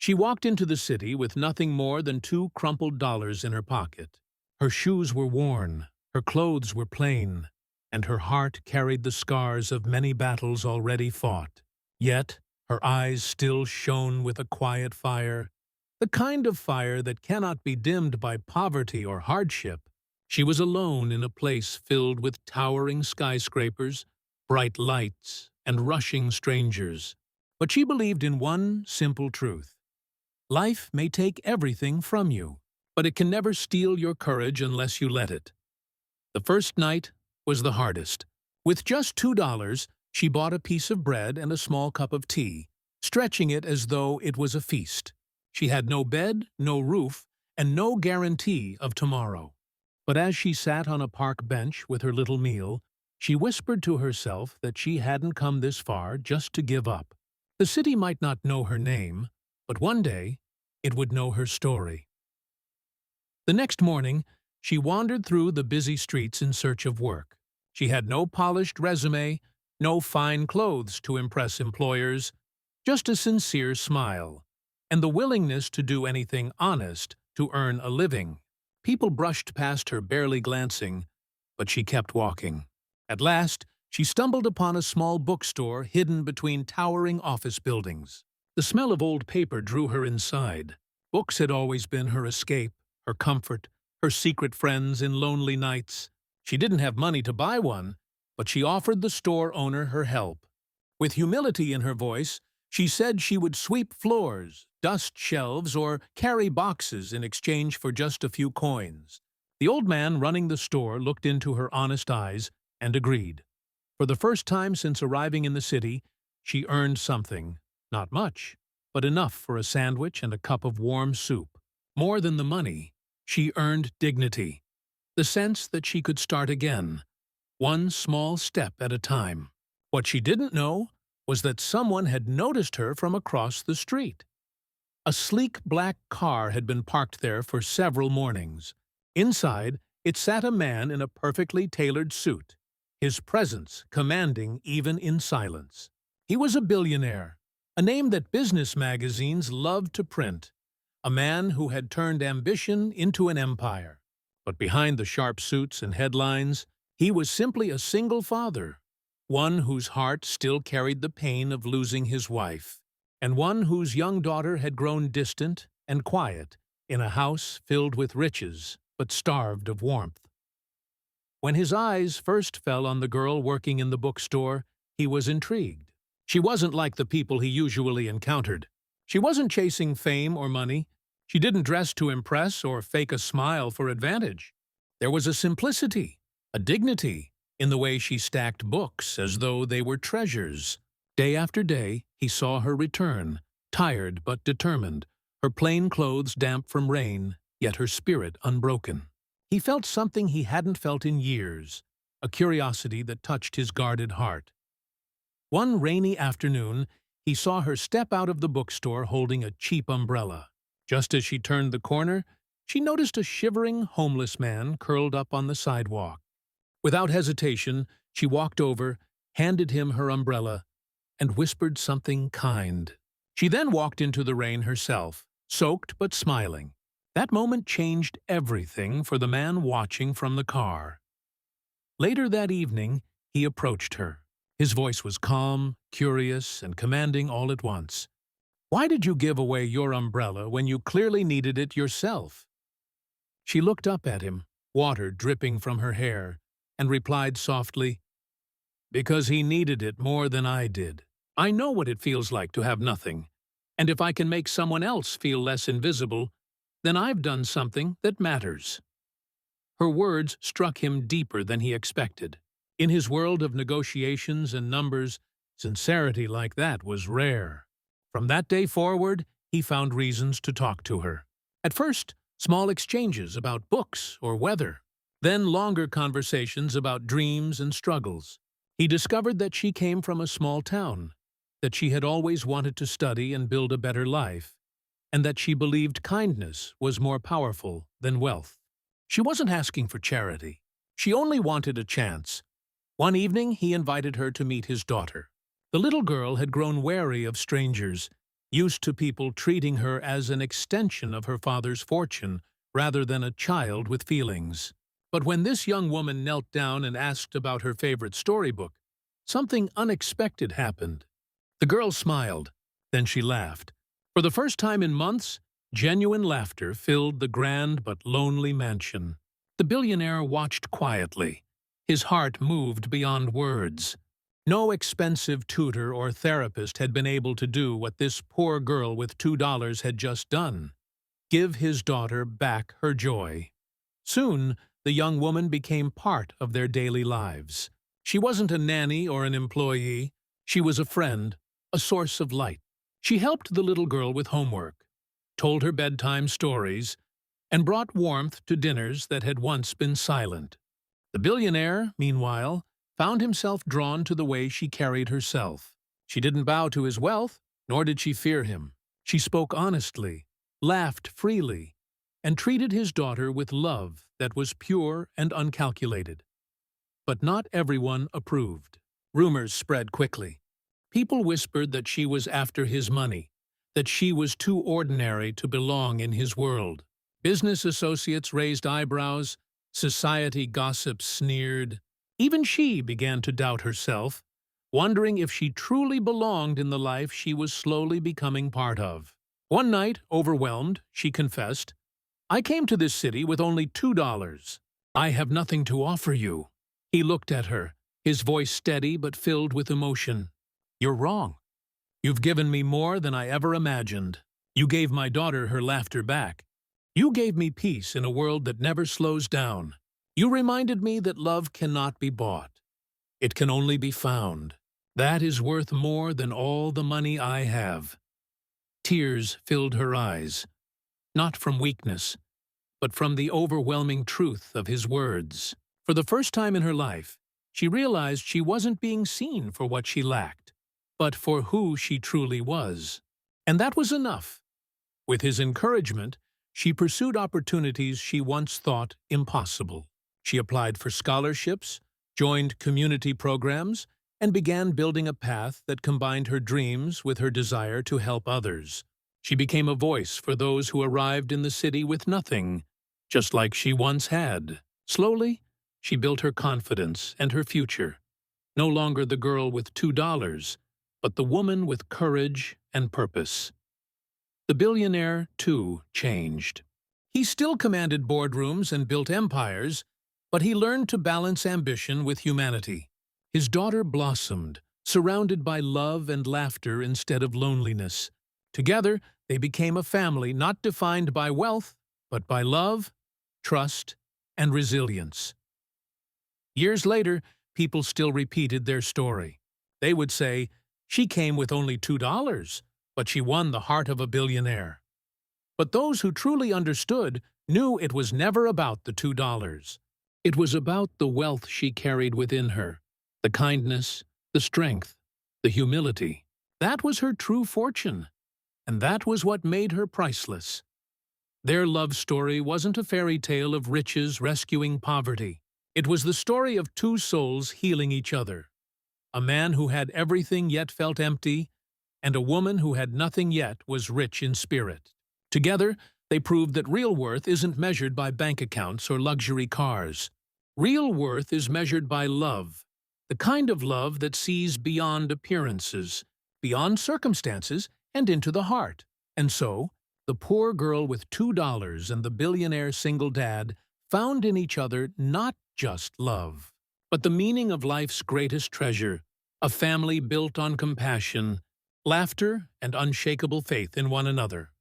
She walked into the city with nothing more than two crumpled dollars in her pocket. Her shoes were worn, her clothes were plain, and her heart carried the scars of many battles already fought. Yet her eyes still shone with a quiet fire, the kind of fire that cannot be dimmed by poverty or hardship. She was alone in a place filled with towering skyscrapers, bright lights, and rushing strangers. But she believed in one simple truth. Life may take everything from you, but it can never steal your courage unless you let it. The first night was the hardest. With just $2, she bought a piece of bread and a small cup of tea, stretching it as though it was a feast. She had no bed, no roof, and no guarantee of tomorrow. But as she sat on a park bench with her little meal, she whispered to herself that she hadn't come this far just to give up. The city might not know her name, but one day it would know her story. The next morning, she wandered through the busy streets in search of work. She had no polished resume, no fine clothes to impress employers, just a sincere smile, and the willingness to do anything honest to earn a living. People brushed past her, barely glancing, but she kept walking. At last, she stumbled upon a small bookstore hidden between towering office buildings. The smell of old paper drew her inside. Books had always been her escape, her comfort, her secret friends in lonely nights. She didn't have money to buy one, but she offered the store owner her help. With humility in her voice, she said she would sweep floors, dust shelves, or carry boxes in exchange for just a few coins. The old man running the store looked into her honest eyes and agreed. For the first time since arriving in the city, she earned something. Not much, but enough for a sandwich and a cup of warm soup. More than the money, she earned dignity, the sense that she could start again, one small step at a time. What she didn't know was that someone had noticed her from across the street. A sleek black car had been parked there for several mornings. Inside, it sat a man in a perfectly tailored suit, his presence commanding even in silence. He was a billionaire, a name that business magazines loved to print, a man who had turned ambition into an empire. But behind the sharp suits and headlines, he was simply a single father, one whose heart still carried the pain of losing his wife, and one whose young daughter had grown distant and quiet in a house filled with riches but starved of warmth. When his eyes first fell on the girl working in the bookstore, he was intrigued. She wasn't like the people he usually encountered. She wasn't chasing fame or money. She didn't dress to impress or fake a smile for advantage. There was a simplicity, a dignity, in the way she stacked books as though they were treasures. Day after day, he saw her return, tired but determined, her plain clothes damp from rain, yet her spirit unbroken. He felt something he hadn't felt in years, a curiosity that touched his guarded heart. One rainy afternoon, he saw her step out of the bookstore holding a cheap umbrella. Just as she turned the corner, she noticed a shivering homeless man curled up on the sidewalk. Without hesitation, she walked over, handed him her umbrella, and whispered something kind. She then walked into the rain herself, soaked but smiling. That moment changed everything for the man watching from the car. Later that evening, he approached her. His voice was calm, curious, and commanding all at once. "Why did you give away your umbrella when you clearly needed it yourself?" She looked up at him, water dripping from her hair, and replied softly, "Because he needed it more than I did. I know what it feels like to have nothing, and if I can make someone else feel less invisible, then I've done something that matters." Her words struck him deeper than he expected. In his world of negotiations and numbers, sincerity like that was rare. From that day forward, he found reasons to talk to her. At first, small exchanges about books or weather. Then longer conversations about dreams and struggles. He discovered that she came from a small town, that she had always wanted to study and build a better life, and that she believed kindness was more powerful than wealth. She wasn't asking for charity. She only wanted a chance. One evening, he invited her to meet his daughter. The little girl had grown wary of strangers, used to people treating her as an extension of her father's fortune rather than a child with feelings. But when this young woman knelt down and asked about her favorite storybook, something unexpected happened. The girl smiled, then she laughed. For the first time in months, genuine laughter filled the grand but lonely mansion. The billionaire watched quietly. His heart moved beyond words. No expensive tutor or therapist had been able to do what this poor girl with $2 had just done: give his daughter back her joy. Soon, the young woman became part of their daily lives. She wasn't a nanny or an employee. She was a friend, a source of light. She helped the little girl with homework, told her bedtime stories, and brought warmth to dinners that had once been silent. The billionaire, meanwhile, found himself drawn to the way she carried herself. She didn't bow to his wealth, nor did she fear him. She spoke honestly, laughed freely, and treated his daughter with love that was pure and uncalculated. But not everyone approved. Rumors spread quickly. People whispered that she was after his money, that she was too ordinary to belong in his world. Business associates raised eyebrows, society gossips sneered. Even she began to doubt herself, wondering if she truly belonged in the life she was slowly becoming part of. One night, overwhelmed, she confessed, "I came to this city with only $2. I have nothing to offer you." He looked at her, his voice steady but filled with emotion. "You're wrong. You've given me more than I ever imagined. You gave my daughter her laughter back. You gave me peace in a world that never slows down. You reminded me that love cannot be bought. It can only be found. That is worth more than all the money I have." Tears filled her eyes, not from weakness, but from the overwhelming truth of his words. For the first time in her life, she realized she wasn't being seen for what she lacked, but for who she truly was. And that was enough. With his encouragement, she pursued opportunities she once thought impossible. She applied for scholarships, joined community programs, and began building a path that combined her dreams with her desire to help others. She became a voice for those who arrived in the city with nothing, just like she once had. Slowly, she built her confidence and her future. No longer the girl with $2, but the woman with courage and purpose. The billionaire, too, changed. He still commanded boardrooms and built empires, but he learned to balance ambition with humanity. His daughter blossomed, surrounded by love and laughter instead of loneliness. Together, they became a family not defined by wealth, but by love, trust, and resilience. Years later, people still repeated their story. They would say, "She came with only $2, but she won the heart of a billionaire." But those who truly understood knew it was never about the $2. It was about the wealth she carried within her, the kindness, the strength, the humility. That was her true fortune, and that was what made her priceless. Their love story wasn't a fairy tale of riches rescuing poverty. It was the story of two souls healing each other. A man who had everything yet felt empty, and a woman who had nothing yet was rich in spirit. Together, they proved that real worth isn't measured by bank accounts or luxury cars. Real worth is measured by love, the kind of love that sees beyond appearances, beyond circumstances, and into the heart. And so, the poor girl with $2 and the billionaire single dad found in each other not just love, but the meaning of life's greatest treasure, a family built on compassion, laughter, and unshakable faith in one another.